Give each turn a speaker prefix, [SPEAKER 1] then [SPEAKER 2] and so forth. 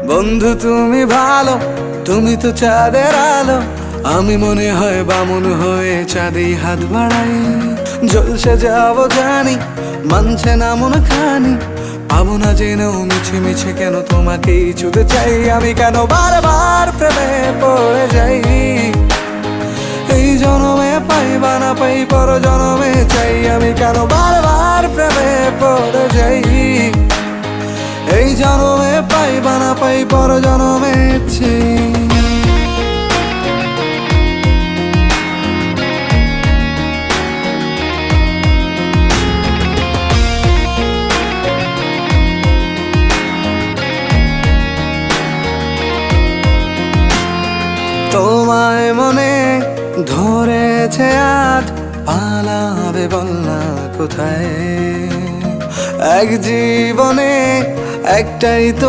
[SPEAKER 1] বন্ধু তুমি ভালো, তুমি তো চাঁদের আলো। আমি মনে হয় বামুন হয়ে চাঁদেই হাত বাড়াই। জলসে যাব জানি, মানছে না মন খানি। পাবো না জেনেও মিছে মিছে কেন তোমাকেই ছুতে চাই। আমি কেন বারবার প্রেমে পড়ে যাই। এই জনমে পাই বা না পাই, পর জনমে চাই। আমি কেন বারবার প্রেমে পড়ে যাই। এই জনমে পাই বা না পাই, পর জনমে চাই। তোমায় মনে ধরেছে আজ, পালাবে বল না কোথায়। এক জীবনে একটাই তো